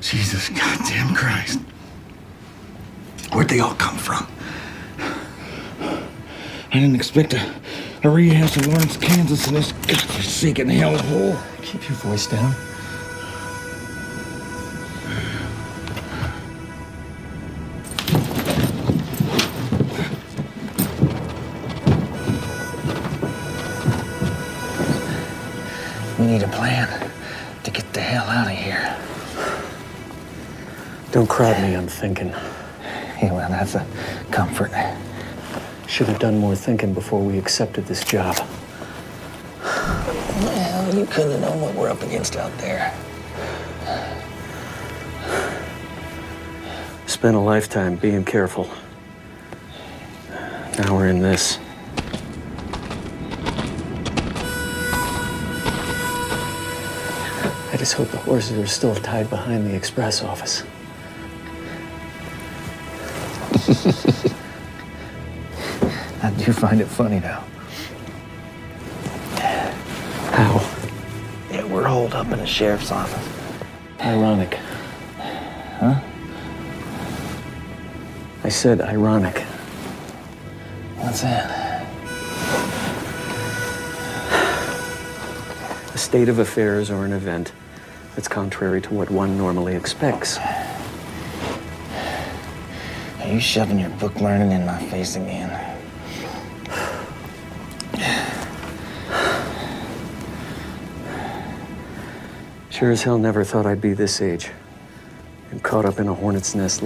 Jesus goddamn Christ. Where'd they all come from? I didn't expect a rehash of Lawrence, Kansas in this godforsaken hellhole. Keep your voice down. We need a plan to get the hell out of here. Don't crowd me on thinking. Yeah, well, that's a comfort. Should have done more thinking before we accepted this job. Well, you couldn't have known what we're up against out there. Spent a lifetime being careful. Now we're in this. I just hope the horses are still tied behind the express office. I do find it funny, though. How? Yeah, we're holed up in the sheriff's office. Ironic. Huh? I said ironic. What's that? A state of affairs or an event that's contrary to what one normally expects. Are you shoving your book learning in my face again? Sure as hell never thought I'd be this age and caught up in a hornet's nest.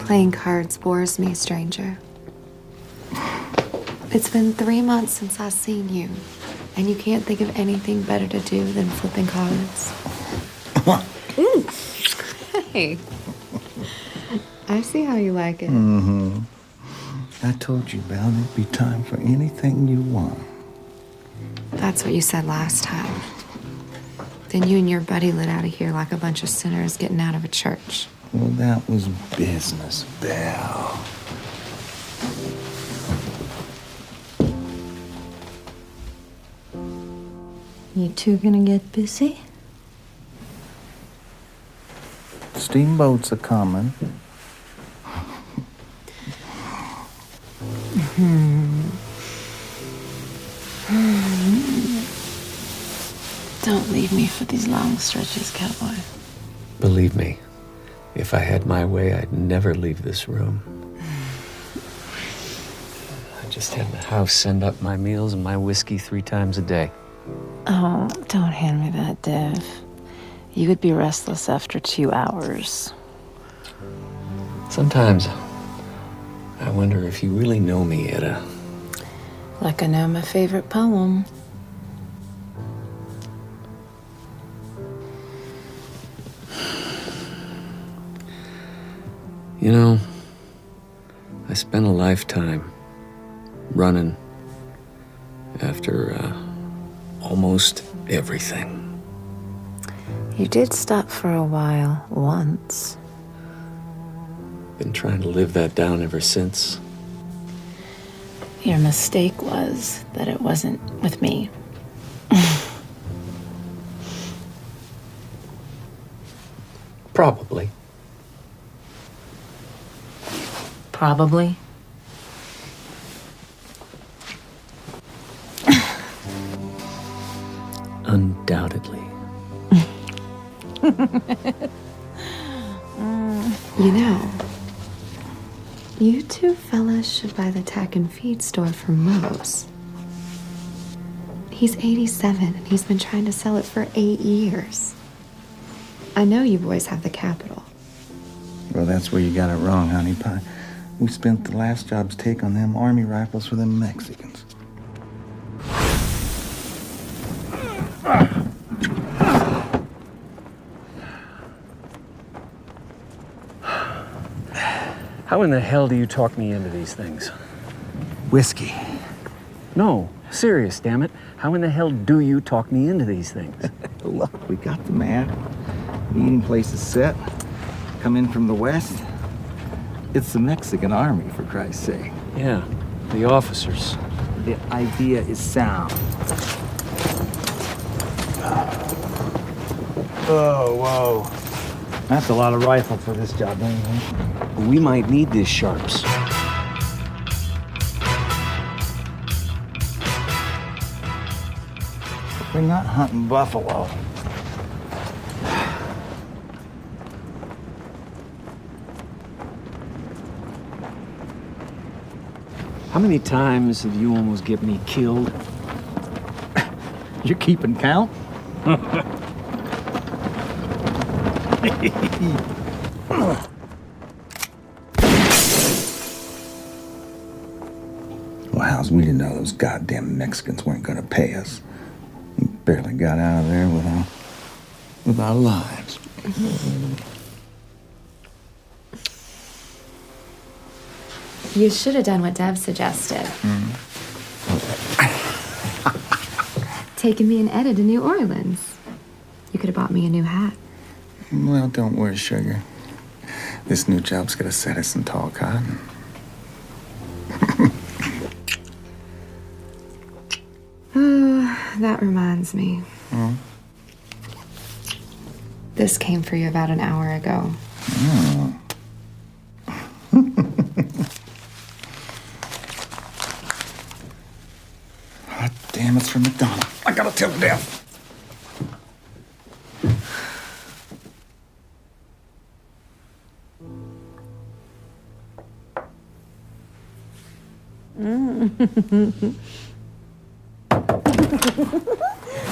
Playing cards bores me, stranger. It's been 3 months since I've seen you, and you can't think of anything better to do than flipping cards. Hey, I see how you like it. Mm-hmm. I told you, Belle, there'd be time for anything you want. That's what you said last time. Then you and your buddy lit out of here like a bunch of sinners getting out of a church. Well, that was business, Belle. You two gonna get busy? Steamboats are coming. Don't leave me for these long stretches, Cowboy. Believe me, if I had my way, I'd never leave this room. I just had the house send up my meals and my whiskey 3 times a day. Oh, don't hand me that, Dev. You would be restless after 2 hours. Sometimes I wonder if you really know me, Etta. Like I know my favorite poem. You know, I spent a lifetime running after almost everything. You did stop for a while, once. Been trying to live that down ever since. Your mistake was that it wasn't with me. Probably. Probably. Undoubtedly. You know, you two fellas should buy the tack and feed store from Moe's. He's 87 and he's been trying to sell it for 8 years. I know you boys have the capital. Well, that's where you got it wrong, honey pie. We spent the last job's take on them army rifles for them Mexicans. How in the hell do you talk me into these things? Whiskey. No, serious, damn it. How in the hell do you talk me into these things? So look, we got the map. Meeting place is set. Come in from the west. It's the Mexican army, for Christ's sake. Yeah, the officers. The idea is sound. Oh, whoa. That's a lot of rifle for this job, don't you think? We might need these sharps. We're not hunting buffalo. How many times have you almost get me killed? You're keeping count? Well, we didn't know those goddamn Mexicans weren't gonna pay us. We barely got out of there with our lives. You should have done what Dev suggested. Taking me and Etta to New Orleans. You could have bought me a new hat. Well, don't worry, sugar. This new job's gonna set us in tall cotton. That reminds me. This came for you about an hour ago. God damn, it's from McDonald. I gotta tell him Dev.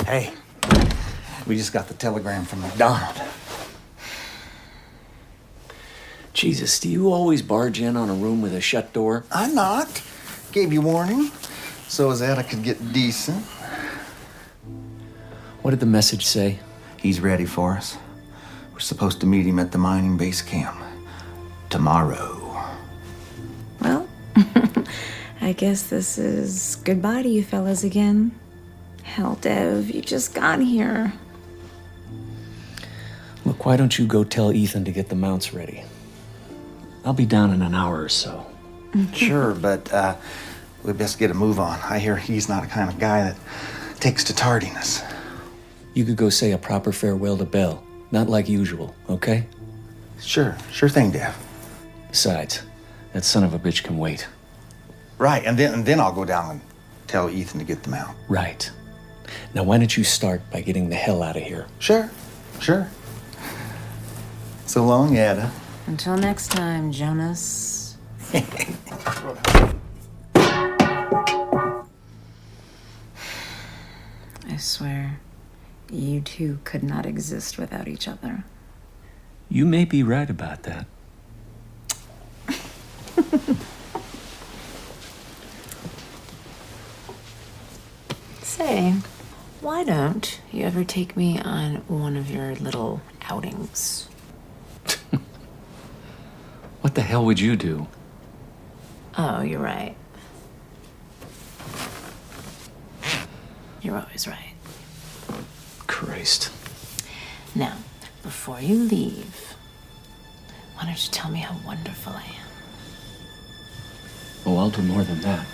Hey, we just got the telegram from McDonald. Jesus, do you always barge in on a room with a shut door? I knocked. Gave you warning. So as Etta could get decent. What did the message say? He's ready for us. We're supposed to meet him at the mining base camp tomorrow. Well, I guess this is goodbye to you fellas again. Hell, Dev, you just got here. Look, why don't you go tell Ethan to get the mounts ready? I'll be down in an hour or so. Sure, but we best get a move on. I hear he's not the kind of guy that takes to tardiness. You could go say a proper farewell to Belle. Not like usual, okay? Sure thing, Dev. Besides, that son of a bitch can wait. Right, and then I'll go down and tell Ethan to get them out. Right. Now, why don't you start by getting the hell out of here? Sure. So long, Etta. Until next time, Jonas. I swear, you two could not exist without each other. You may be right about that. Say, why don't you ever take me on one of your little outings? What the hell would you do? Oh, you're right. You're always right. Christ. Now, before you leave, why don't you tell me how wonderful I am? Oh, I'll do more than that.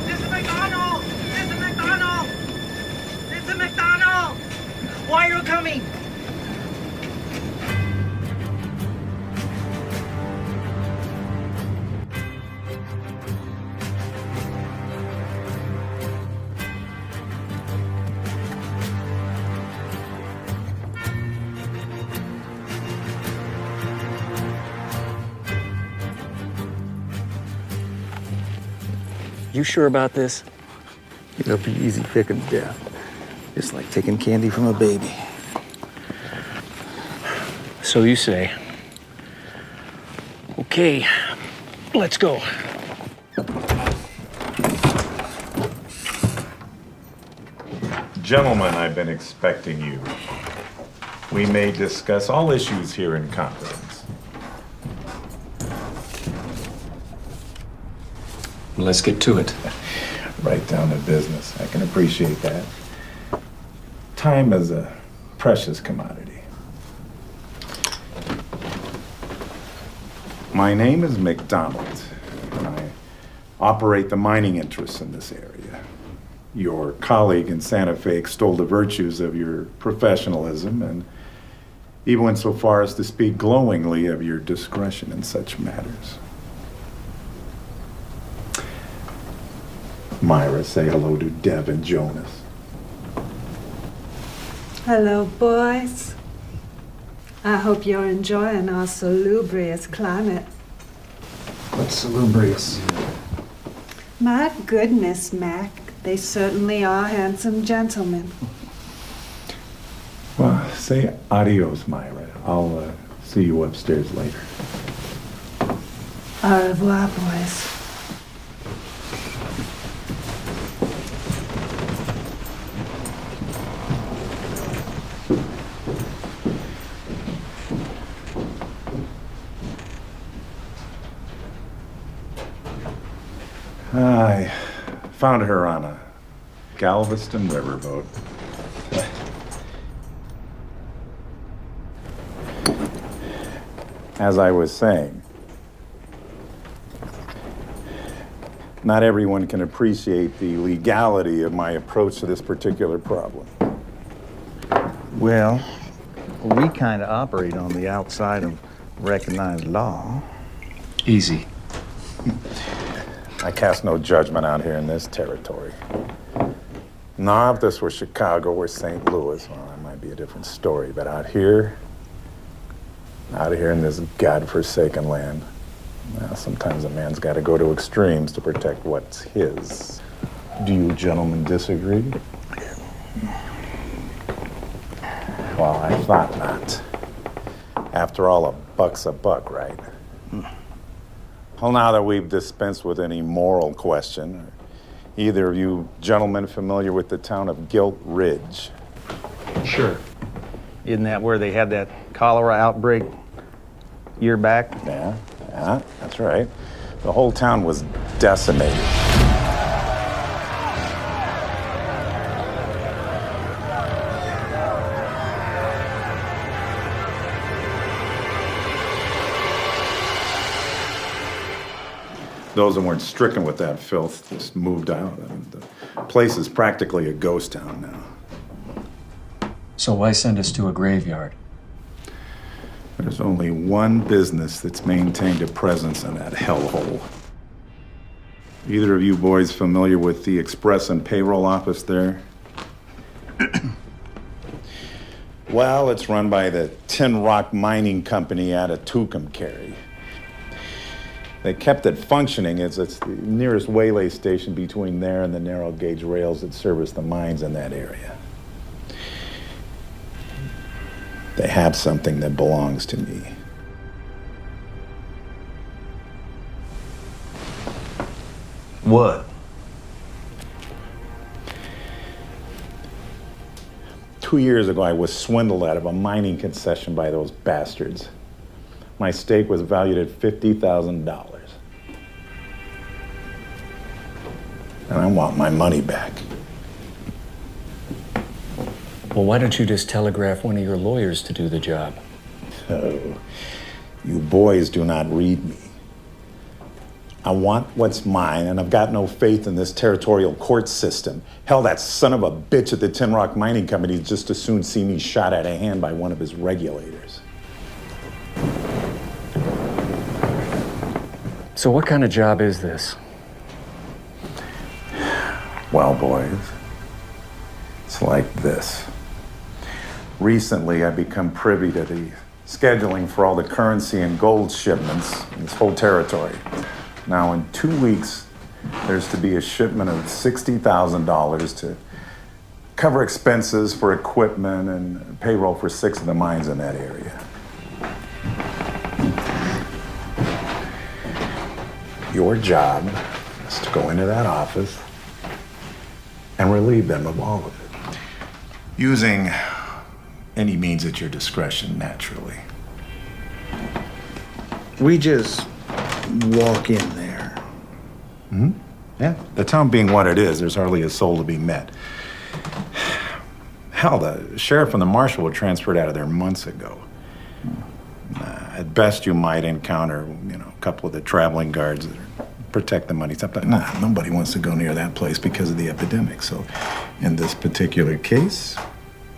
Mr. McDonald! Mr. McDonald! Mr. McDonald! Why are you coming? You sure about this? It'll be easy picking Dev. Just like taking candy from a baby. So you say. Okay, let's go. Gentlemen, I've been expecting you. We may discuss all issues here in confidence. Let's get to it. Right down to business. I can appreciate that. Time is a precious commodity. My name is McDonald, and I operate the mining interests in this area. Your colleague in Santa Fe extolled the virtues of your professionalism and even went so far as to speak glowingly of your discretion in such matters. Myra, say hello to Dev and Jonas. Hello, boys. I hope you're enjoying our salubrious climate. What's salubrious? My goodness, Mac, they certainly are handsome gentlemen. Well, say adios, Myra. I'll see you upstairs later. Au revoir, boys. I found her on a Galveston riverboat. As I was saying, not everyone can appreciate the legality of my approach to this particular problem. Well, we kind of operate on the outside of recognized law. Easy. I cast no judgment out here in this territory. Now, if this were Chicago or St. Louis, well, that might be a different story. But out here in this godforsaken land, well, sometimes a man's got to go to extremes to protect what's his. Do you gentlemen disagree? Well, I thought not. After all, a buck's a buck, right? Well, now that we've dispensed with any moral question, are either of you gentlemen familiar with the town of Gilt Ridge? Sure. Isn't that where they had that cholera outbreak year back? Yeah, that's right. The whole town was decimated. Those that weren't stricken with that filth just moved out. I mean, the place is practically a ghost town now. So why send us to a graveyard? There's only one business that's maintained a presence in that hellhole. Either of you boys familiar with the express and payroll office there? Well, it's run by the Tin Rock Mining Company out of Tucumcari. They kept it functioning as it's the nearest waylay station between there and the narrow gauge rails that service the mines in that area. They have something that belongs to me. What? Two years ago, I was swindled out of a mining concession by those bastards. My stake was valued at $50,000. And I want my money back. Well, why don't you just telegraph one of your lawyers to do the job? Oh, you boys do not read me. I want what's mine, and I've got no faith in this territorial court system. Hell, that son of a bitch at the Tin Rock Mining Company would just as soon see me shot out of hand by one of his regulators. So what kind of job is this? Well, boys, it's like this. Recently, I've become privy to the scheduling for all the currency and gold shipments in this whole territory. Now, in 2 weeks, there's to be a shipment of $60,000 to cover expenses for equipment and payroll for 6 of the mines in that area. Your job is to go into that office and relieve them of all of it, using any means at your discretion, naturally. We just walk in there. Yeah, the town being what it is, there's hardly a soul to be met. Hell, the sheriff and the marshal were transferred out of there months ago. At best, you might encounter, a couple of the traveling guards that protect the money. Nobody wants to go near that place because of the epidemic. So, in this particular case,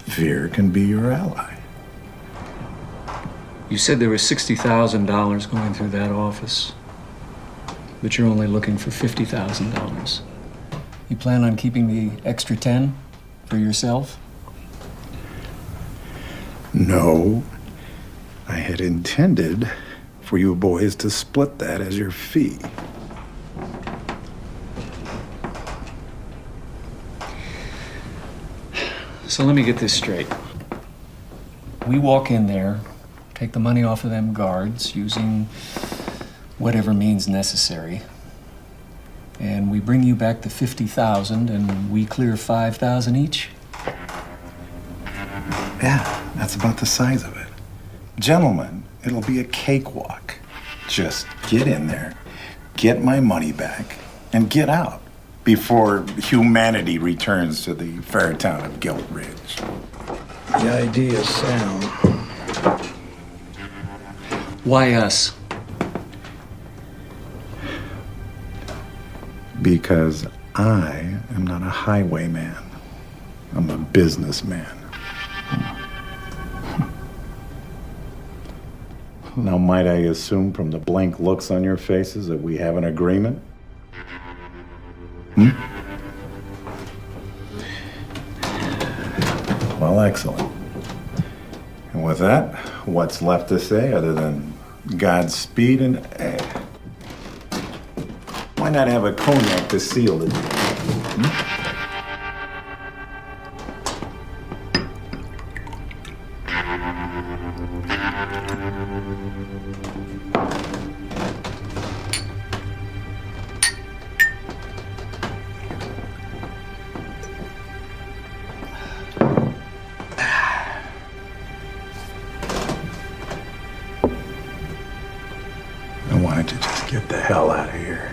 fear can be your ally. You said there was $60,000 going through that office, but you're only looking for $50,000. You plan on keeping the extra 10 for yourself? No. I had intended for you boys to split that as your fee. So let me get this straight. We walk in there, take the money off of them guards using whatever means necessary, and we bring you back the $50,000 and we clear $5,000 each? Yeah, that's about the size of it. Gentlemen, it'll be a cakewalk. Just get in there, get my money back, and get out before humanity returns to the fair town of Gilt Ridge. The idea is sound. Why us? Because I am not a highwayman. I'm a businessman. Now, might I assume from the blank looks on your faces that we have an agreement? Well, excellent. And with that, what's left to say other than Godspeed and why not have a cognac to seal the deal? Why don't you just get the hell out of here?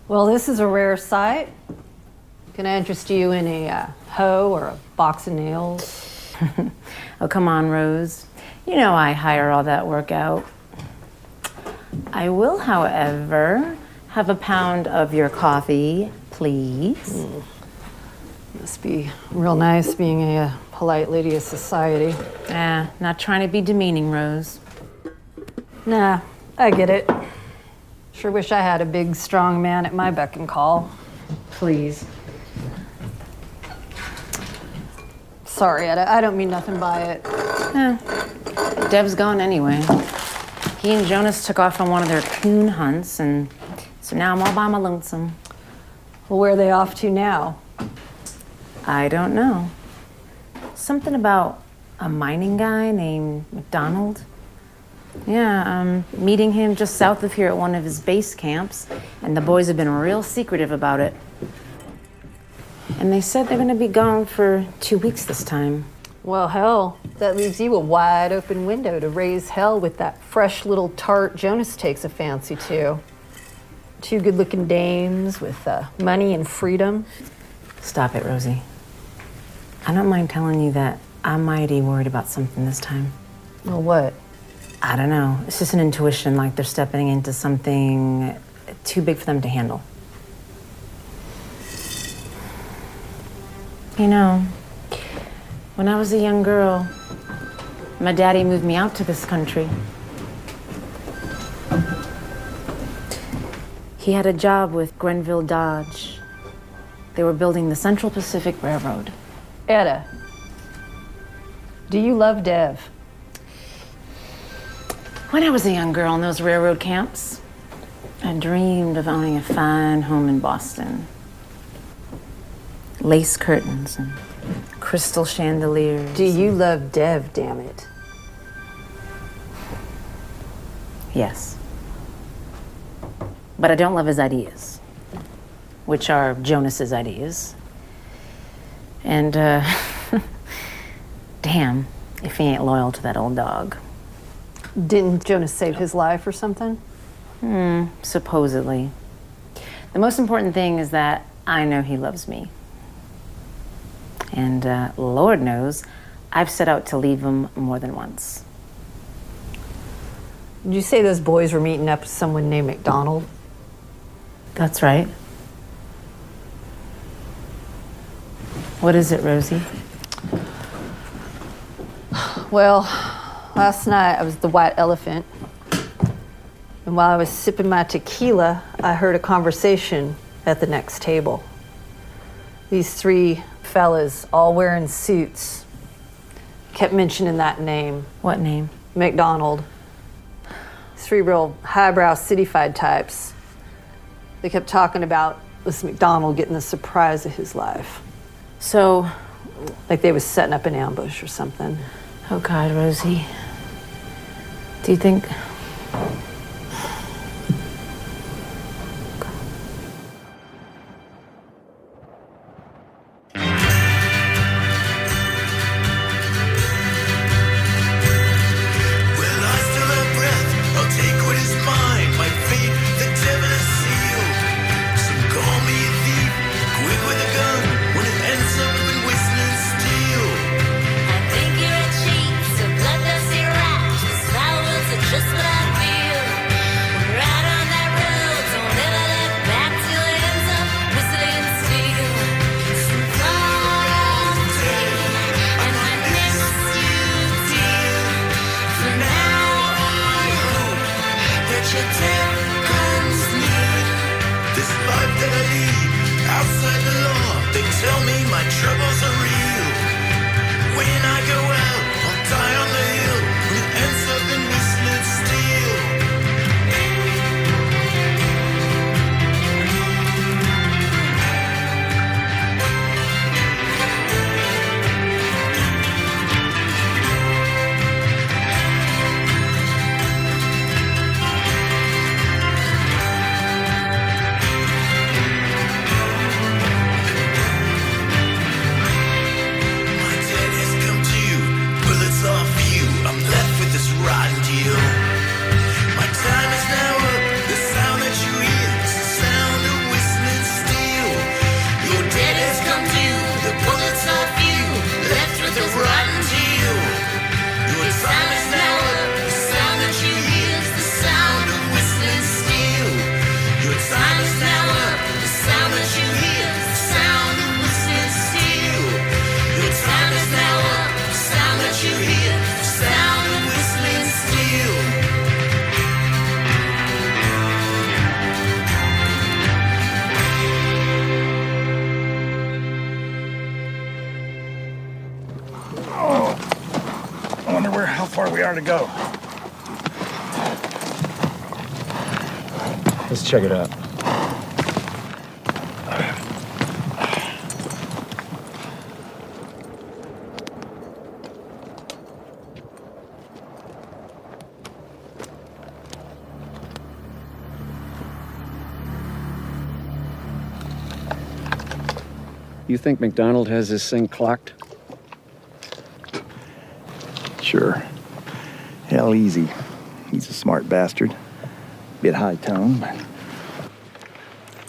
Well, this is a rare sight. Can I interest you in a hoe or a box of nails? Oh, come on, Rose. You know I hire all that work out. I will, however, have a pound of your coffee, please. Must be real nice being a polite lady of society. Not trying to be demeaning, Rose. Nah, I get it. Sure wish I had a big, strong man at my beck and call. Please. Sorry, I don't mean nothing by it. Dev's gone anyway. He and Jonas took off on one of their coon hunts, and so now I'm all by my lonesome. Well, where are they off to now? I don't know. Something about a mining guy named McDonald. Yeah, meeting him just south of here at one of his base camps, and the boys have been real secretive about it. And they said they're gonna be gone for 2 weeks this time. Well, hell, that leaves you a wide open window to raise hell with that fresh little tart Jonas takes a fancy to. 2 good-looking dames with money and freedom. Stop it, Rosie. I don't mind telling you that I'm mighty worried about something this time. Well, what? I don't know. It's just an intuition, like they're stepping into something too big for them to handle. You know, when I was a young girl, my daddy moved me out to this country. He had a job with Grenville Dodge. They were building the Central Pacific Railroad. Etta, do you love Dev? When I was a young girl in those railroad camps, I dreamed of owning a fine home in Boston. Lace curtains and crystal chandeliers. Do you love Dev, damn it? Yes. But I don't love his ideas, which are Jonas's ideas. And, damn if he ain't loyal to that old dog. Didn't Jonas save his life or something? Supposedly. The most important thing is that I know he loves me. And Lord knows, I've set out to leave him more than once. Did you say those boys were meeting up with someone named McDonald? That's right. What is it, Rosie? Well, last night I was the White Elephant. And while I was sipping my tequila, I heard a conversation at the next table. These three fellas, all wearing suits, kept mentioning that name. What name? McDonald. Three real highbrow cityfied types. They kept talking about this McDonald getting the surprise of his life. So, Like they was setting up an ambush or something. oh God, Rosie. Do you think... How far we are to go. Let's check it out. You think McDonald has this thing clocked? Sure. Hell, easy. He's a smart bastard. Bit high tone, but...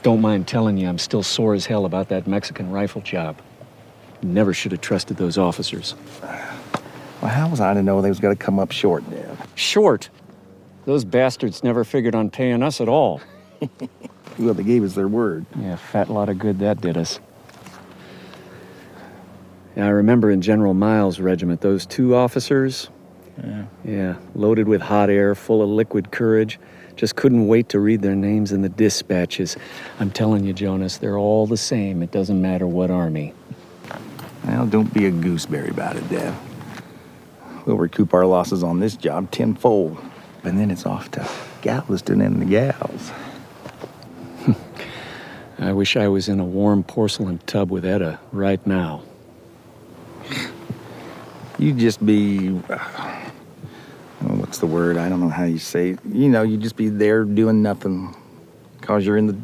Don't mind telling you, I'm still sore as hell about that Mexican rifle job. Never should have trusted those officers. Well, how was I to know they was gonna come up short, Dad? Short? Those bastards never figured on paying us at all. Well, they gave us their word. Yeah, fat lot of good that did us. Yeah, I remember in General Miles' regiment, those two officers, yeah, loaded with hot air, full of liquid courage, Just couldn't wait to read their names in the dispatches. I'm telling you, Jonas, they're all the same. It doesn't matter what army. Well, don't be a gooseberry about it, Dad. We'll recoup our losses on this job tenfold. And then it's off to Galveston and the gals. I wish I was in a warm porcelain tub with Etta right now. You just be, what's the word? I don't know how you say it. You know, you just be there doing nothing because you're in the,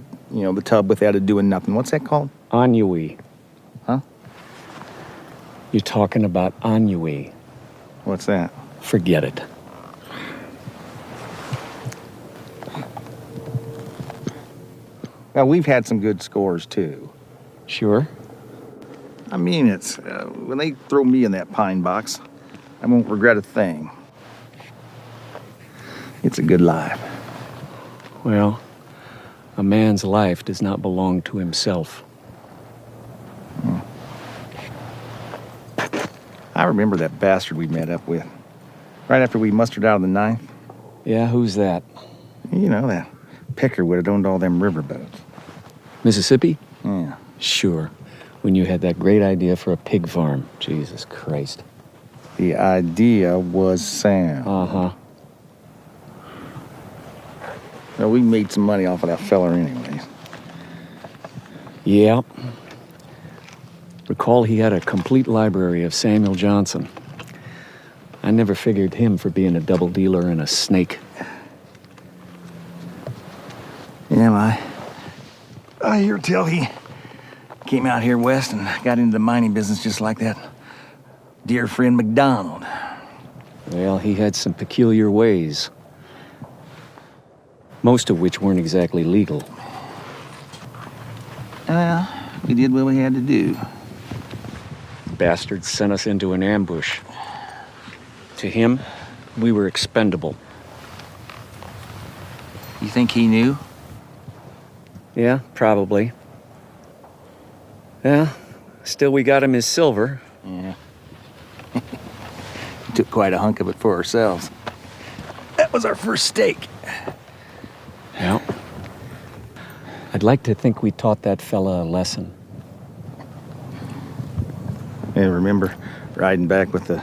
the tub with Etta doing nothing. What's that called? Ennui. Huh? You're talking about ennui. What's that? Forget it. Well, we've had some good scores, too. Sure? I mean, it's, when they throw me in that pine box, I won't regret a thing. It's a good life. Well, a man's life does not belong to himself. I remember that bastard we met up with. Right after we mustered out of the 9th. Yeah, who's that? You know, that picker would have owned all them riverboats. Mississippi? Yeah. Sure. When you had that great idea for a pig farm. Jesus Christ. The idea was sound. Uh-huh. Well, we made some money off of that feller anyways. Yeah. Recall he had a complete library of Samuel Johnson. I never figured him for being a double dealer and a snake. Yeah, I hear tell he came out here west and got into the mining business just like that dear friend McDonald. Well, he had some peculiar ways. Most of which weren't exactly legal. Well, we did what we had to do. Bastards sent us into an ambush. To him, we were expendable. You think he knew? Yeah, probably. Yeah, still we got him his silver. Yeah. We took quite a hunk of it for ourselves. That was our first stake. Yeah. I'd like to think we taught that fella a lesson. I remember riding back with the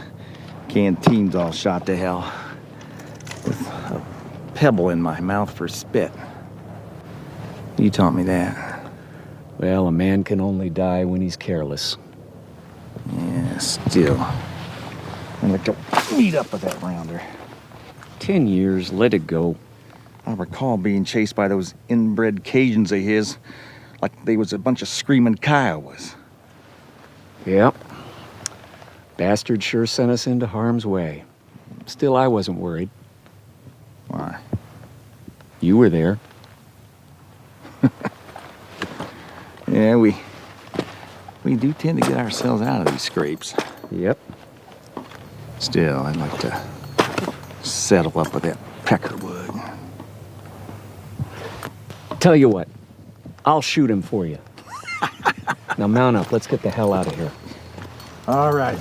canteens all shot to hell, with a pebble in my mouth for spit. You taught me that. Well, a man can only die when he's careless. Yeah, still. I'd like to meet up with that rounder. 10 years, let it go. I recall being chased by those inbred Cajuns of his, like they was a bunch of screaming Kiowas. Yep. Bastard sure sent us into harm's way. Still, I wasn't worried. Why? You were there. Yeah, we do tend to get ourselves out of these scrapes. Yep. Still, I'd like to settle up with that Peckerwood. Tell you what, I'll shoot him for you. Now mount up, let's get the hell out of here. All right.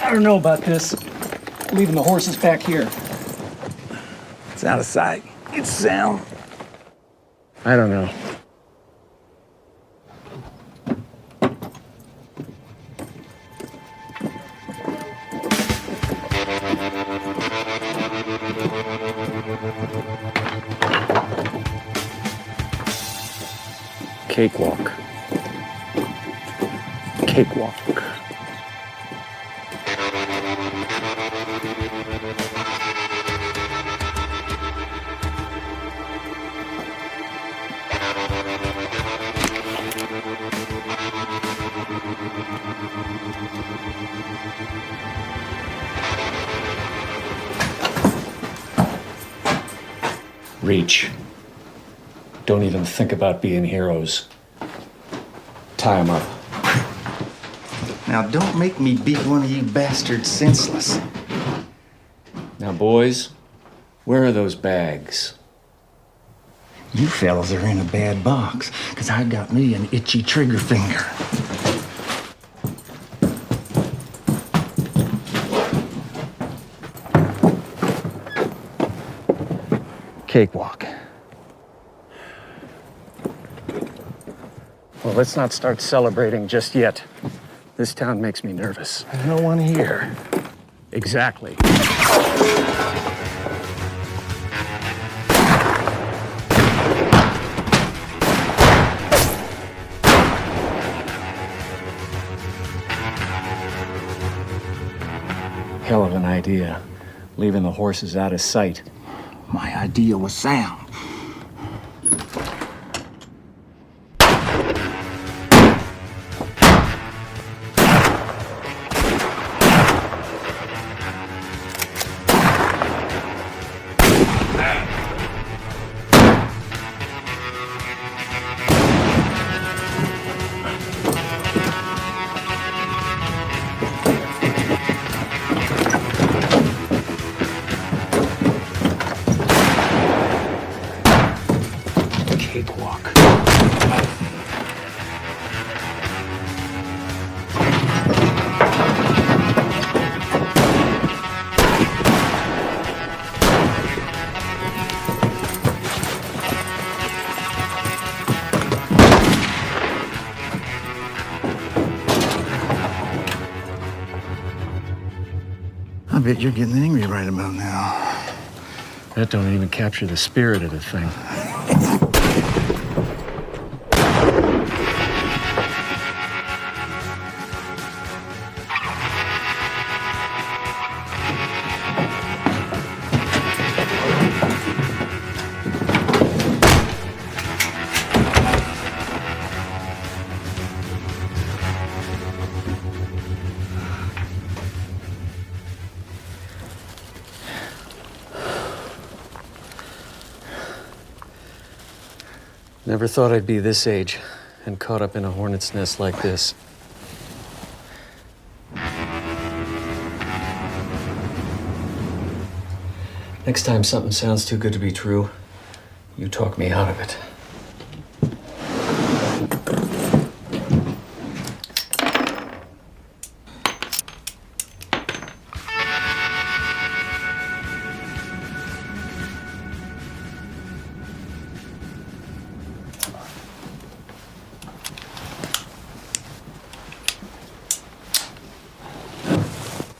I don't know about this. Leaving the horses back here. It's out of sight. It's sound. I don't know. Cakewalk. cakewalk. Reach. Don't even think about being heroes. Tie 'em up. Now, don't make me beat one of you bastards senseless. Now, boys, where are those bags? You fellas are in a bad box, because I got me an itchy trigger finger. Cakewalk. Well, let's not start celebrating just yet. This town makes me nervous. No one here. Exactly. Hell of an idea, leaving the horses out of sight. My idea was sound. Cakewalk. I bet you're getting angry right about now. That don't even capture the spirit of the thing. Never thought I'd be this age and caught up in a hornet's nest like this. Next time something sounds too good to be true, you talk me out of it.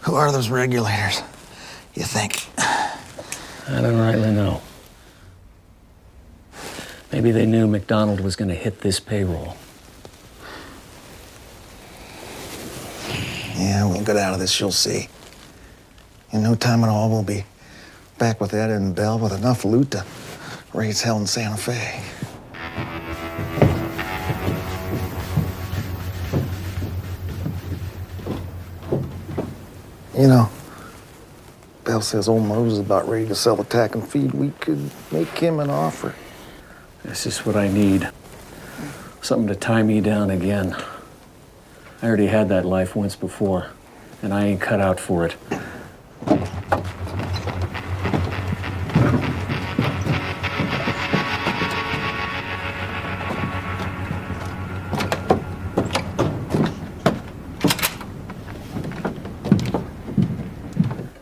Who are those regulators, you think? I don't rightly know. Maybe they knew McDonald was going to hit this payroll. Yeah, we'll get out of this, you'll see. In no time at all, we'll be back with Ed and Belle with enough loot to raise hell in Santa Fe. You know, Belle says old Mose is about ready to sell the tack and feed. We could make him an offer. This is what I need. Something to tie me down again. I already had that life once before, and I ain't cut out for it.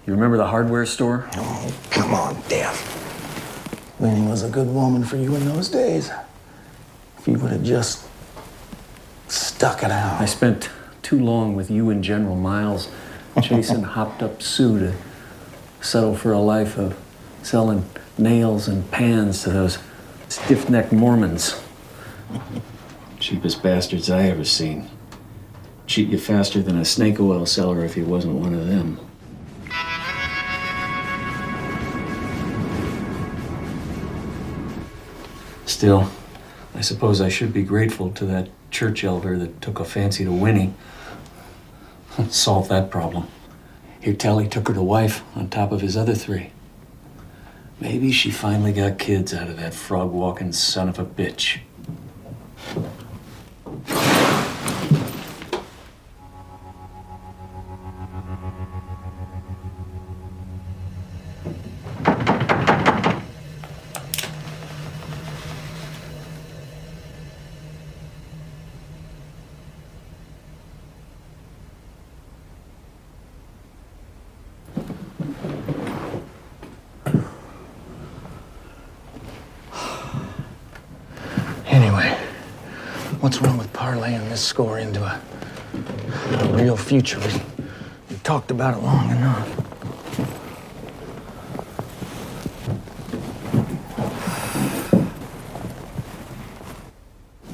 You remember the hardware store? Oh, come on, Dev. Winnie was a good woman for you in those days. If you would have just stuck it out. I spent too long with you and General Miles chasing hopped-up Sue to settle for a life of selling nails and pans to those stiff-necked Mormons. Cheapest bastards I ever seen. cheat you faster than a snake oil seller if he wasn't one of them. Still, I suppose I should be grateful to that church elder that took a fancy to Winnie. Solve that problem. He'd tell he took her to wife on top of his other 3. Maybe she finally got kids out of that frog-walking son of a bitch. Anyway, what's wrong with parlaying this score into a real future? We talked about it long enough.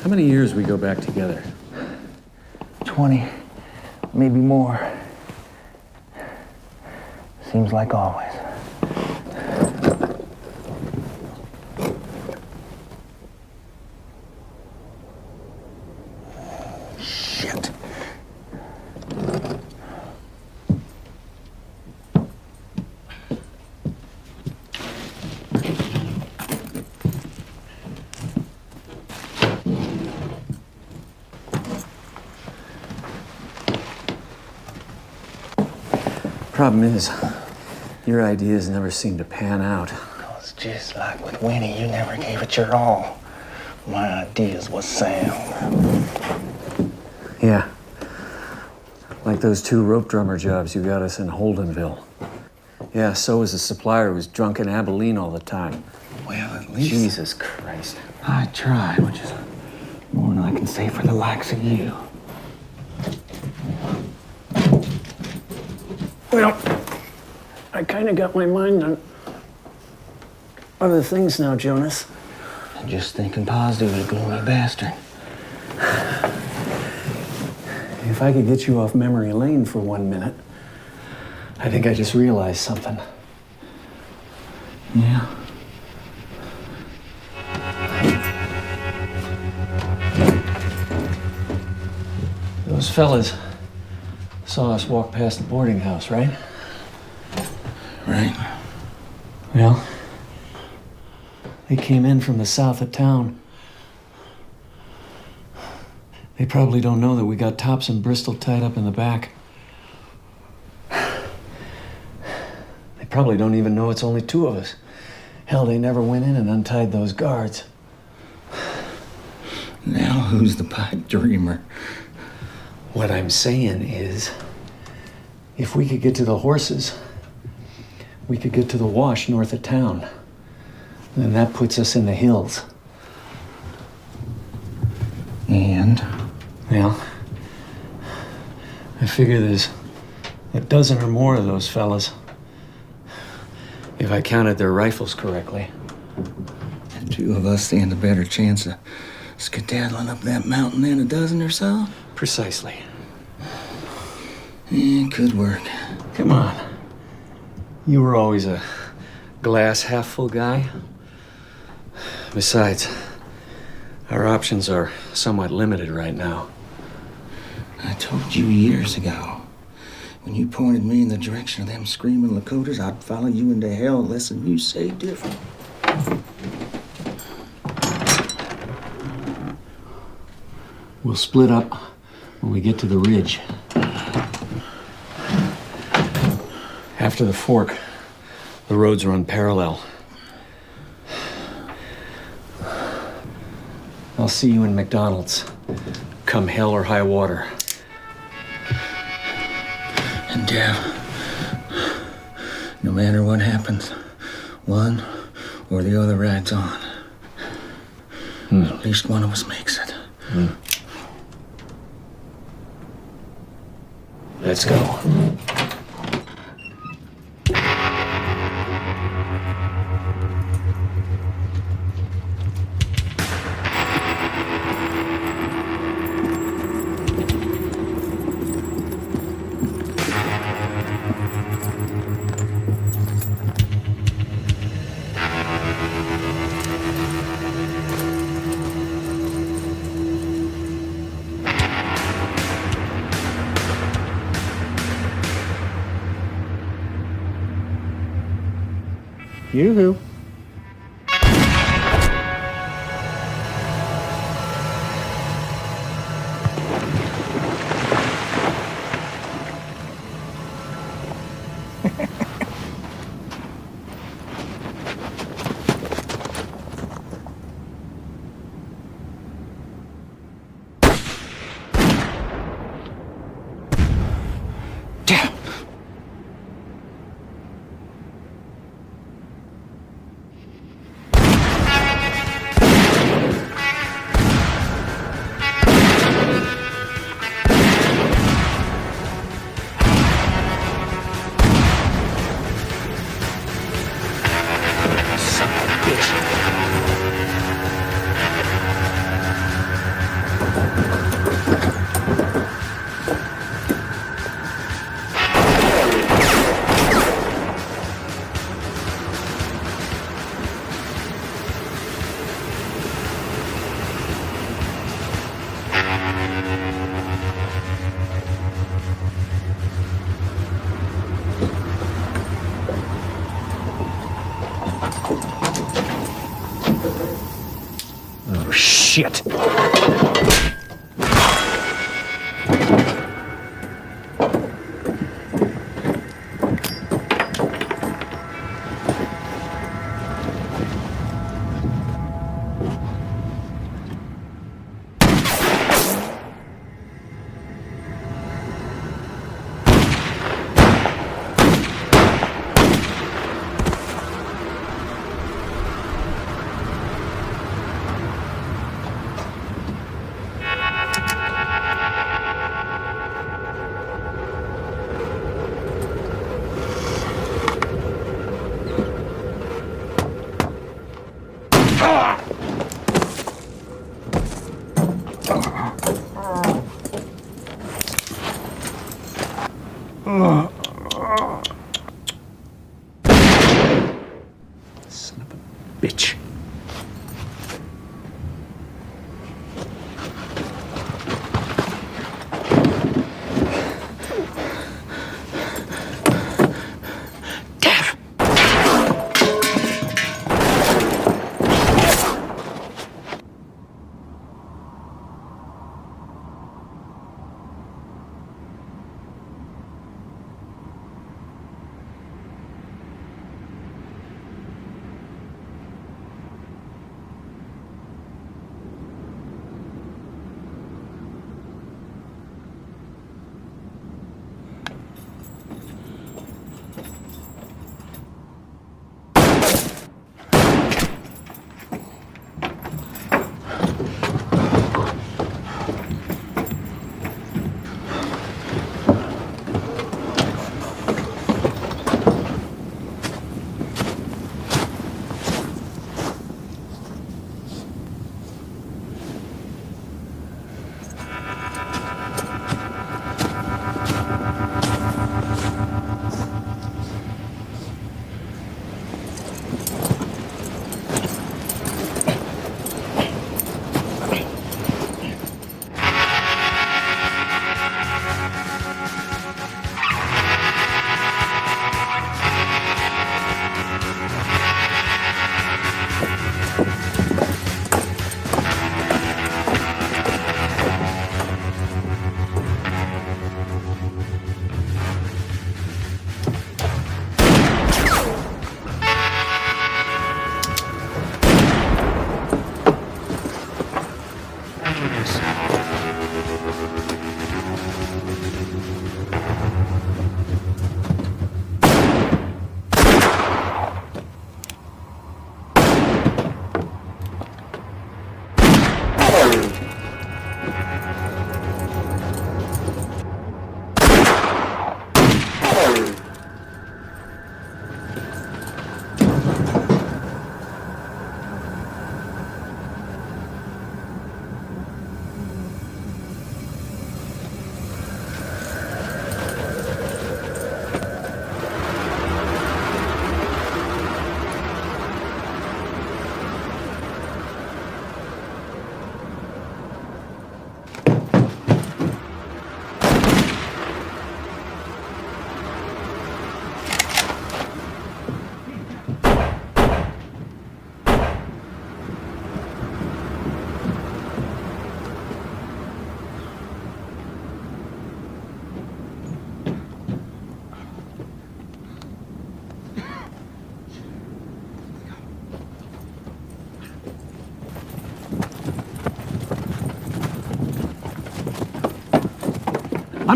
How many years we go back together? 20, maybe more. Seems like always. Shit. Problem is, your ideas never seem to pan out. It's just like with Winnie, you never gave it your all. My ideas was sound. Yeah. Like those 2 rope drummer jobs you got us in Holdenville. Yeah, so was the supplier who was drunk in Abilene all the time. Well, at least Jesus Christ. I tried, which is more than I can say for the likes of you. Well, I kind of got my mind on other things now, Jonas. Just thinking positive, you gloomy bastard. If I could get you off memory lane for 1 minute, I think I just realized something. Yeah. Those fellas saw us walk past the boarding house, right? Right. Well, they came in from the south of town. They probably don't know that we got Tops and Bristol tied up in the back. They probably don't even know it's only 2 of us. Hell, they never went in and untied those guards. Now who's the pipe dreamer? What I'm saying is, if we could get to the horses, we could get to the wash north of town. Then that puts us in the hills. And? Well, I figure there's a dozen or more of those fellas. If I counted their rifles correctly. The 2 of us stand a better chance of skedaddling up that mountain than a dozen or so? Precisely. Yeah, could work. Come on. You were always a glass half full guy. Besides, our options are somewhat limited right now. I told you years ago, when you pointed me in the direction of them screaming Lakotas, I'd follow you into hell unless you say different. We'll split up when we get to the ridge. After the fork, the roads run parallel. I'll see you in McDonald's, come hell or high water. And Dev, no matter what happens, one or the other rides on. At least one of us makes it. Let's go. Yoo-hoo. Oh, shit. Son of a bitch.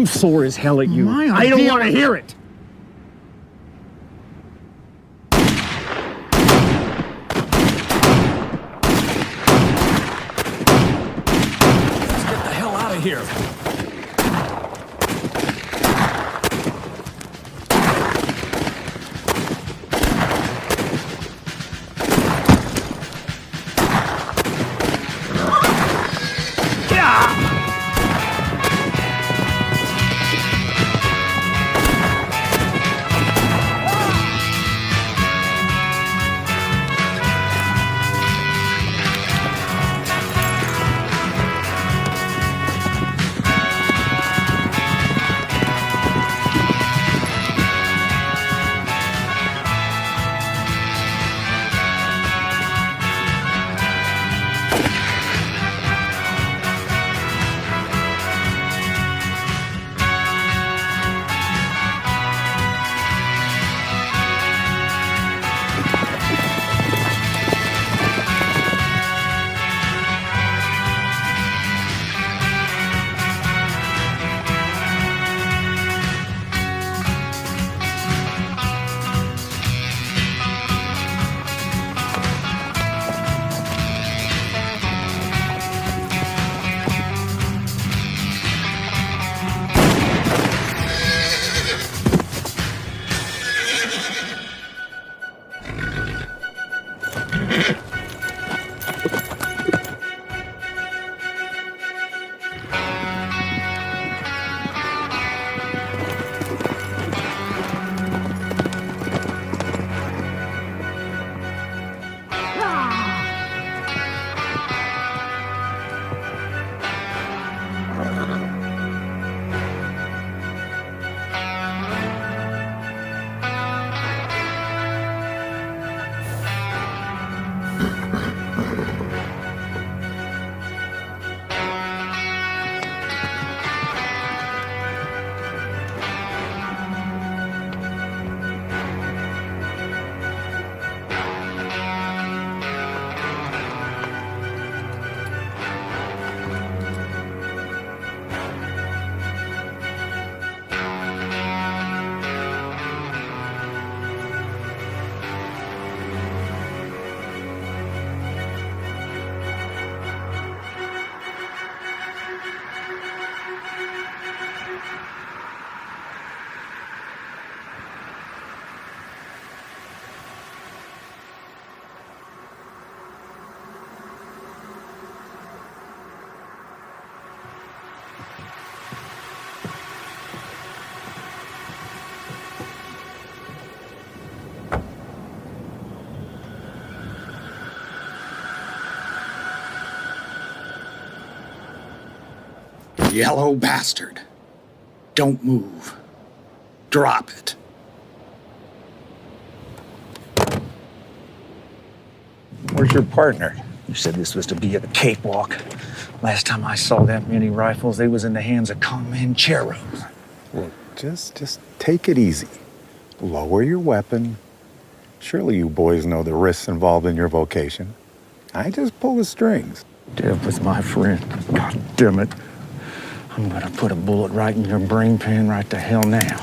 I'm sore as hell at you. My I don't idea- want to hear it. Let's get the hell out of here. Yellow bastard. Don't move. Drop it. Where's your partner? You said this was to be a cakewalk. Last time I saw that many rifles, they was in the hands of Comancheros. Look, just take it easy. Lower your weapon. Surely you boys know the risks involved in your vocation. I just pull the strings. Dev was my friend. God damn it. I'm gonna put a bullet right in your brain pan right the hell now.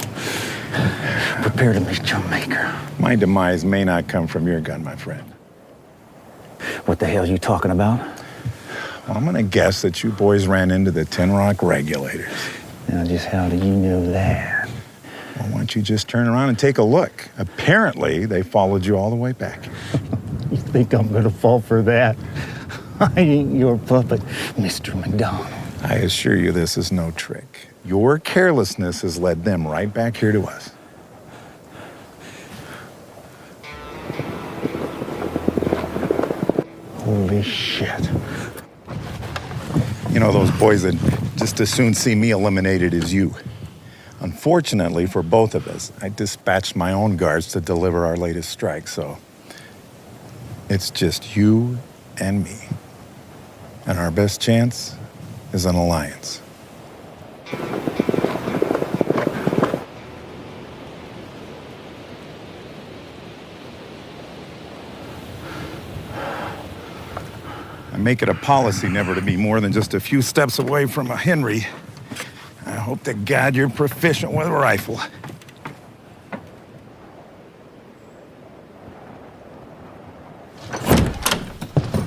Prepare to meet your maker. My demise may not come from your gun, my friend. What the hell are you talking about? Well, I'm gonna guess that you boys ran into the Tin Rock regulators. Now, just how do you know that? Well, why don't you just turn around and take a look? Apparently, they followed you all the way back here. You think I'm gonna fall for that? I ain't your puppet, Mr. McDonald. I assure you this is no trick. Your carelessness has led them right back here to us. Holy shit. You know, those boys would just as soon see me eliminated as you. Unfortunately for both of us, I dispatched my own guards to deliver our latest strike, so it's just you and me. And our best chance is an alliance. I make it a policy never to be more than just a few steps away from a Henry. I Hope to God you're proficient with a rifle.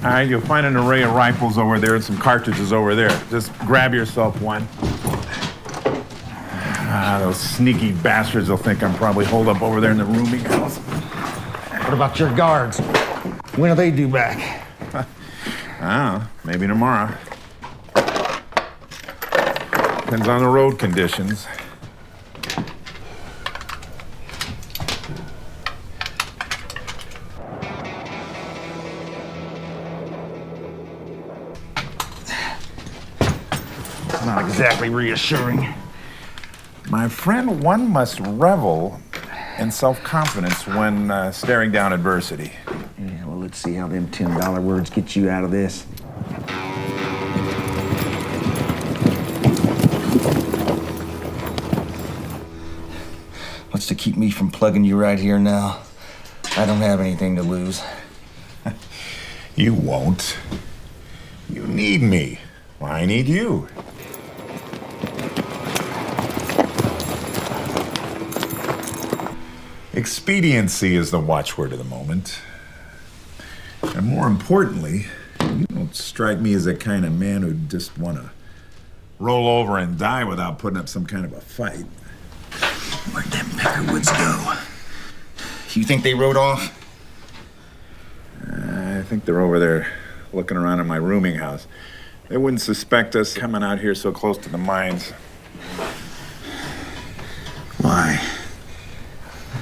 All right, you'll find an array of rifles over there and some cartridges over there. Just grab yourself one. Those sneaky bastards will think I'm probably holed up over there in the rooming house. What about your guards? When do they due back? I don't know, maybe tomorrow. Depends on the road conditions. Not exactly reassuring. My friend, one must revel in self-confidence when staring down adversity. Yeah, well, let's see how them $10 words get you out of this. What's to keep me from plugging you right here now? I don't have anything to lose. You won't. You need me. Well, I need you. Expediency is the watchword of the moment. And more importantly, you don't strike me as the kind of man who'd just want to roll over and die without putting up some kind of a fight. Where'd them Peckerwoods go? You think they rode off? I think they're over there looking around in my rooming house. They wouldn't suspect us coming out here so close to the mines. Why?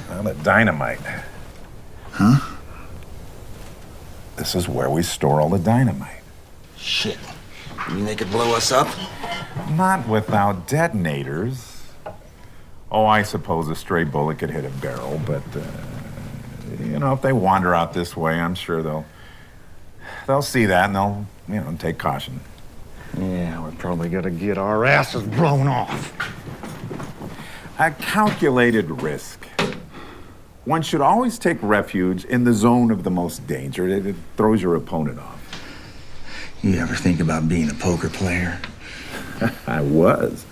Well, the dynamite. Huh? This is where we store all the dynamite. Shit. You mean they could blow us up? Not without detonators. Oh, I suppose a stray bullet could hit a barrel, but, if they wander out this way, I'm sure they'll see that and they'll, take caution. Yeah, we're probably gonna get our asses blown off. A calculated risk. One should always take refuge in the zone of the most danger. It throws your opponent off. You ever think about being a poker player? I was.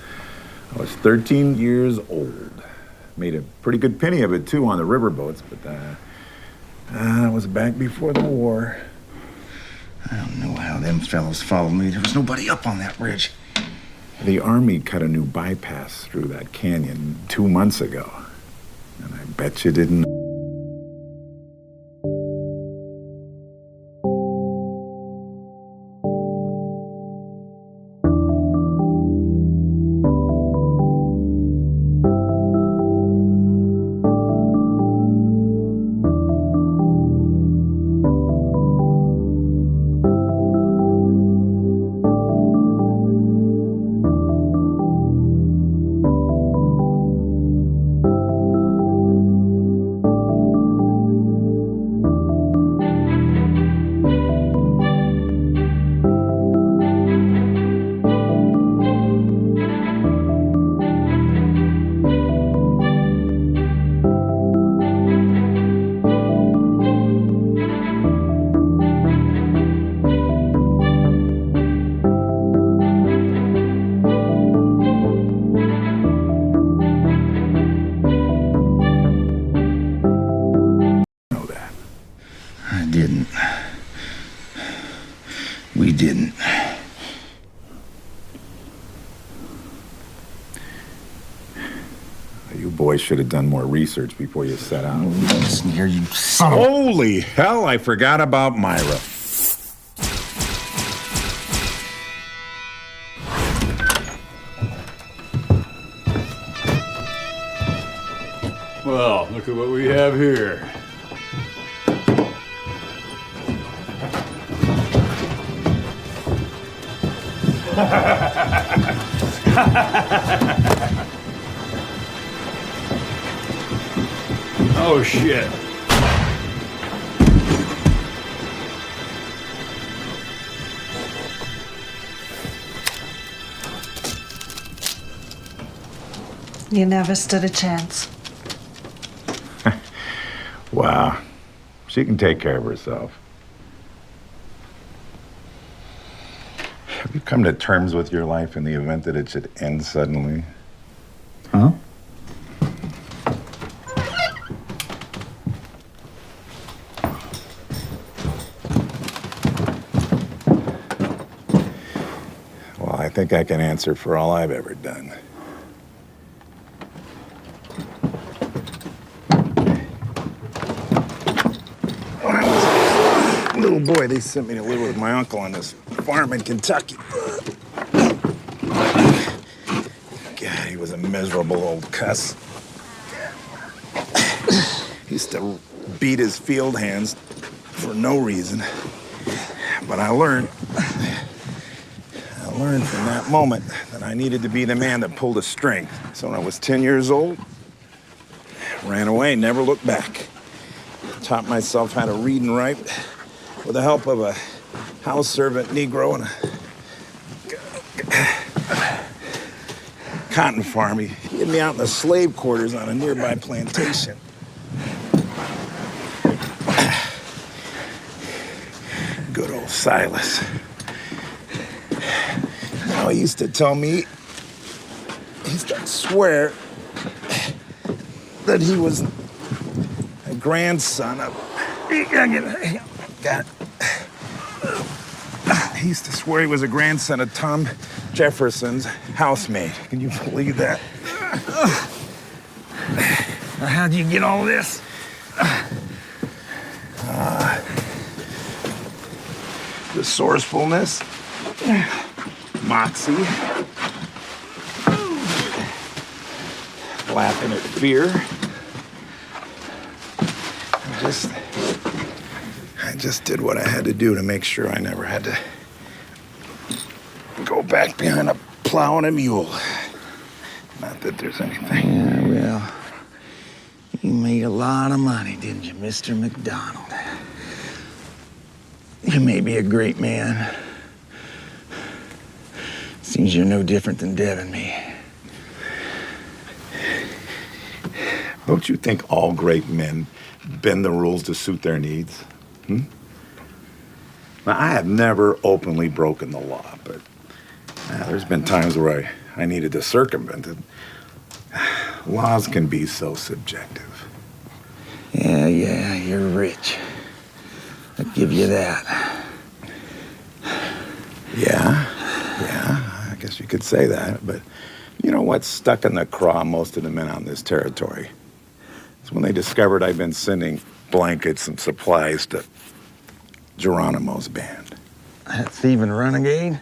I was 13 years old. Made a pretty good penny of it, too, on the riverboats, but that was back before the war. I don't know how them fellows followed me. There was nobody up on that ridge. The Army cut a new bypass through that canyon 2 months ago. And I bet you didn't. We didn't. You boys should have done more research before you set out. Listen here, you son of... Holy hell, I forgot about Myra. Well, look at what we have here. Oh, shit. You never stood a chance. Wow. She can take care of herself. Have you come to terms with your life in the event that it should end suddenly? think I can answer for all I've ever done. When I was a little boy, they sent me to live with my uncle on this farm in Kentucky. God, he was a miserable old cuss. He used to beat his field hands for no reason. But I learned from that moment that I needed to be the man that pulled a string. So when I was 10 years old, I ran away, never looked back. Taught myself how to read and write with the help of a house servant Negro and a cotton farm. He hid me out in the slave quarters on a nearby plantation. Good old Silas. You know, he used to tell me, he used to swear that he was a grandson of, God. He used to swear he was a grandson of Tom Jefferson's housemaid. Can you believe that? How'd you get all this? Resourcefulness, moxie, laughing at fear. I just did what I had to do to make sure I never had to go back behind a plow and a mule. Not that there's anything. Yeah, well, you made a lot of money, didn't you, Mr. McDonald? You may be a great man. Seems you're no different than Deb and me. Don't you think all great men bend the rules to suit their needs? Now, I have never openly broken the law, but there's been times where I needed to circumvent it. Laws can be so subjective. Yeah, you're rich. I'll give you that. Yeah, I guess you could say that, but you know what's stuck in the craw of most of the men on this territory? It's when they discovered I'd been sending blankets and supplies to Geronimo's band. That thieving renegade?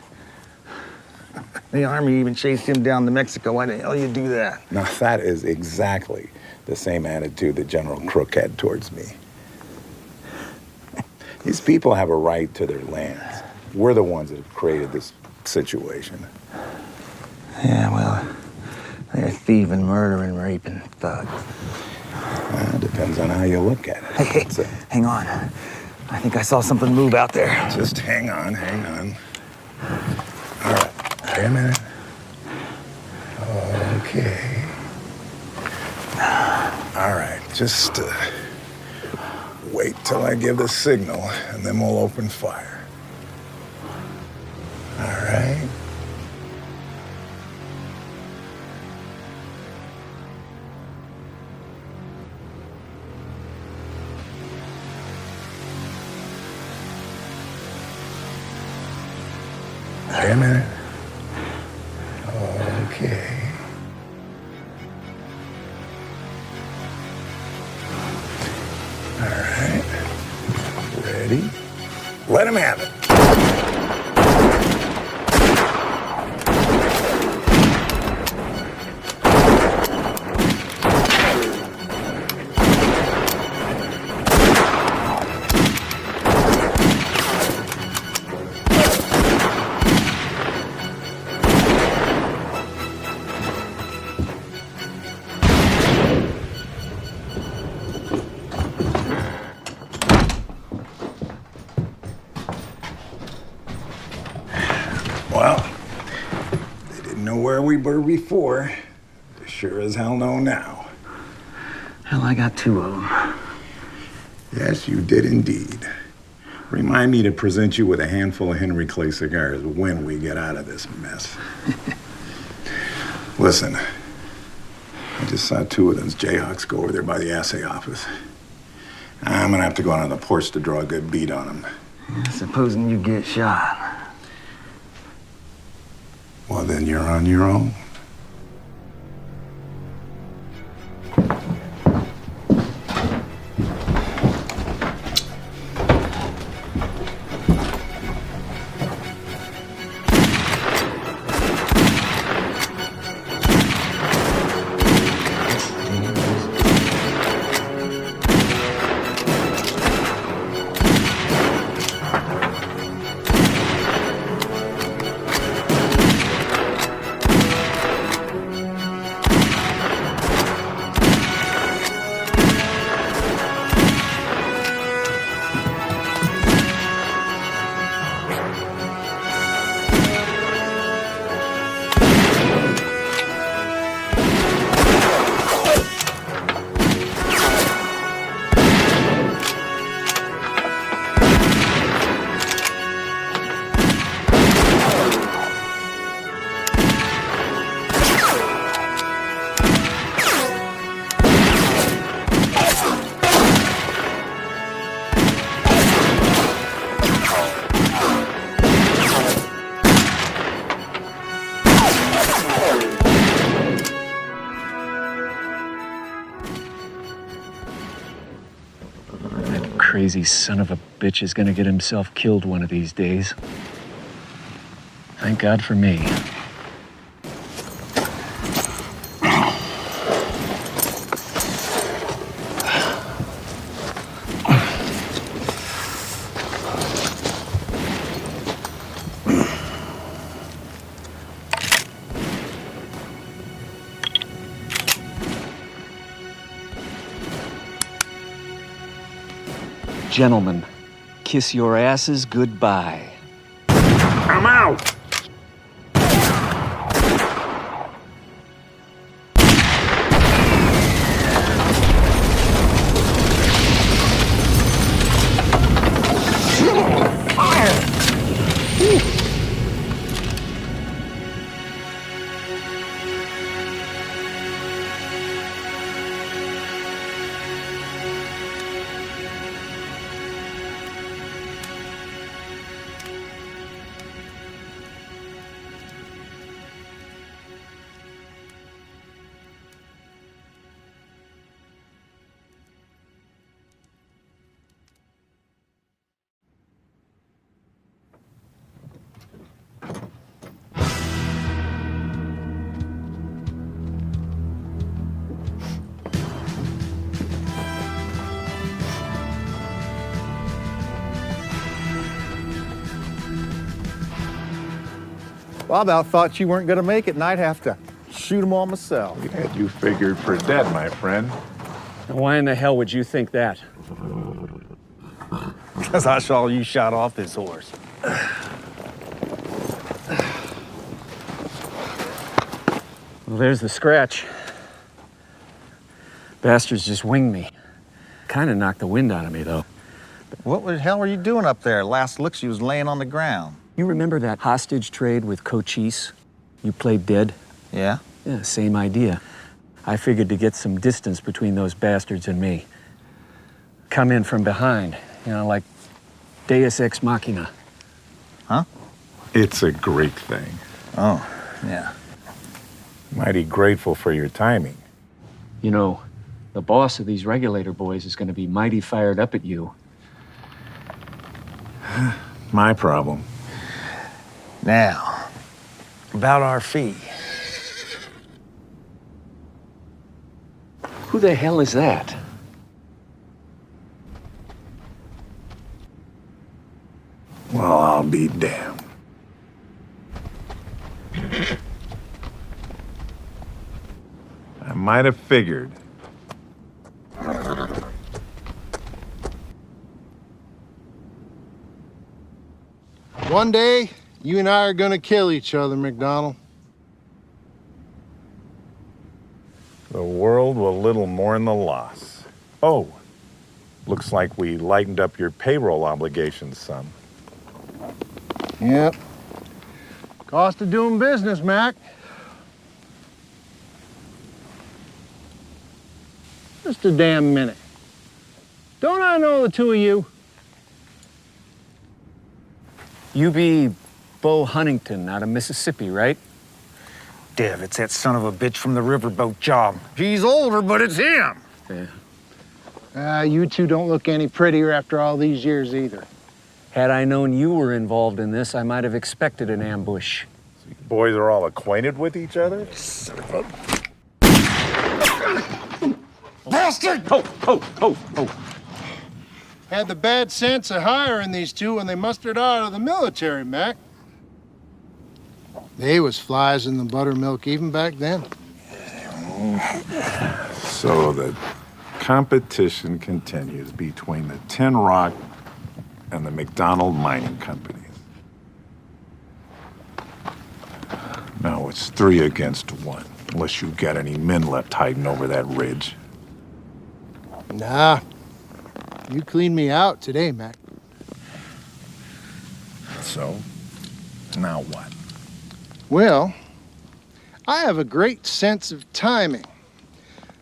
The army even chased him down to Mexico. Why the hell you do that? Now, that is exactly the same attitude that General Crook had towards me. These people have a right to their lands. We're the ones that have created this situation. Yeah, well, they're thieving, murdering, raping thugs. Depends on how you look at it. Hey, hang on. I think I saw something move out there. Just hang on. All right, wait a minute. Okay. All right, just wait till I give the signal, and then we'll open fire. All right. Wait a minute. Okay. All right. Ready? Let him have it. Well, they didn't know where we were before. They sure as hell know now. Hell, I got two of them. Yes, you did indeed. Remind me to present you with a handful of Henry Clay cigars when we get out of this mess. Listen, I just saw two of those Jayhawks go over there by the assay office. I'm gonna have to go out on the porch to draw a good bead on them. Yeah, supposing you get shot. Well, then you're on your own. Crazy son of a bitch is gonna get himself killed one of these days. Thank God for me. Gentlemen, kiss your asses goodbye. I'm out! Well, I about thought you weren't going to make it, and I'd have to shoot them all myself. We had you figured for dead, my friend. And why in the hell would you think that? Because I saw you shot off this horse. Well, there's the scratch. Bastards just winged me. Kind of knocked the wind out of me, though. What the hell were you doing up there? Last look, she was laying on the ground. You remember that hostage trade with Cochise? You played dead? Yeah? Yeah, same idea. I figured to get some distance between those bastards and me. Come in from behind, you know, like Deus Ex Machina. Huh? It's a great thing. Oh, yeah. Mighty grateful for your timing. You know, the boss of these regulator boys is going to be mighty fired up at you. My problem. Now, about our fee. Who the hell is that? Well, I'll be damned. I might have figured. One day, you and I are gonna kill each other, McDonald. The world will little mourn the loss. Oh, looks like we lightened up your payroll obligations some. Yep. Cost of doing business, Mac. Just a damn minute. Don't I know the two of you? You be Bo Huntington out of Mississippi, right? Dev, it's that son of a bitch from the riverboat job. He's older, but it's him. Yeah. You two don't look any prettier after all these years either. Had I known you were involved in this, I might have expected an ambush. You boys are all acquainted with each other? Son of a... Bastard! Oh. Had the bad sense of hiring these two when they mustered out of the military, Mac. They was flies in the buttermilk even back then. So the competition continues between the Tin Rock and the McDonald Mining Companies. Now it's 3 against 1, unless you got any men left hiding over that ridge. Nah. You cleaned me out today, Mac. So, now what? Well, I have a great sense of timing,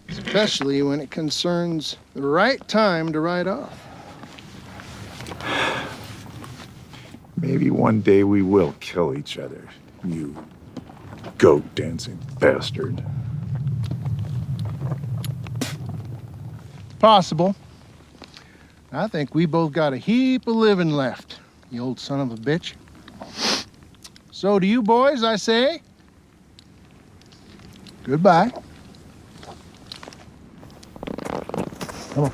especially when it concerns the right time to ride off. Maybe one day we will kill each other, you goat-dancing bastard. Possible. I think we both got a heap of living left, you old son of a bitch. So to you boys, I say, goodbye. Come on.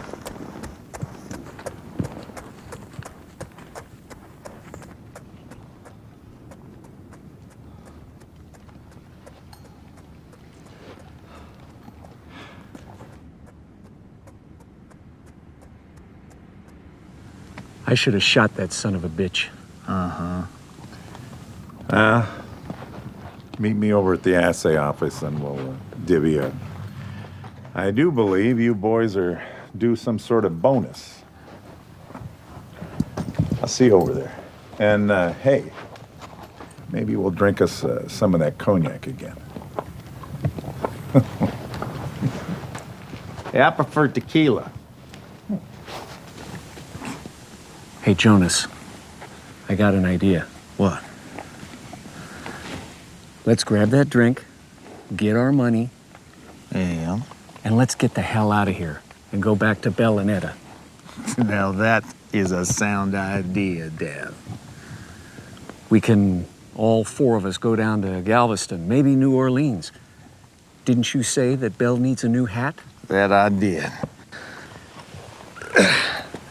I should have shot that son of a bitch. Meet me over at the assay office and we'll divvy up. I do believe you boys are due some sort of bonus. I'll see you over there. And, hey, maybe we'll drink us some of that cognac again. Yeah, I prefer tequila. Hey, Jonas, I got an idea. What? Let's grab that drink, get our money, Yeah. and let's get the hell out of here and go back to Belle and Etta. Now that is a sound idea, Dev. We can, all 4 of us, go down to Galveston, maybe New Orleans. Didn't you say that Belle needs a new hat? That I did.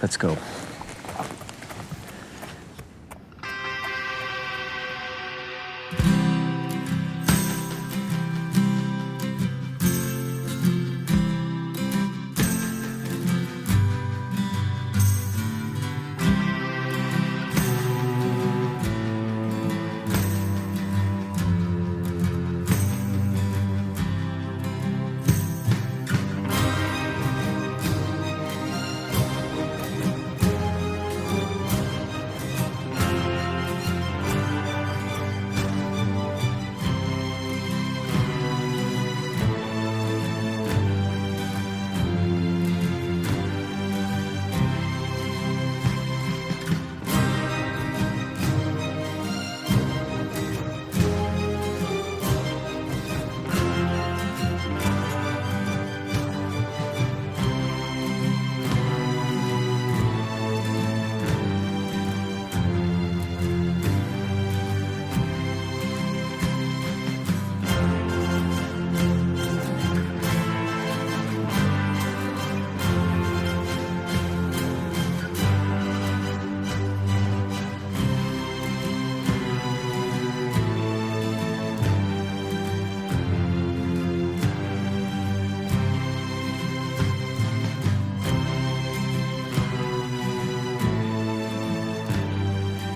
Let's go.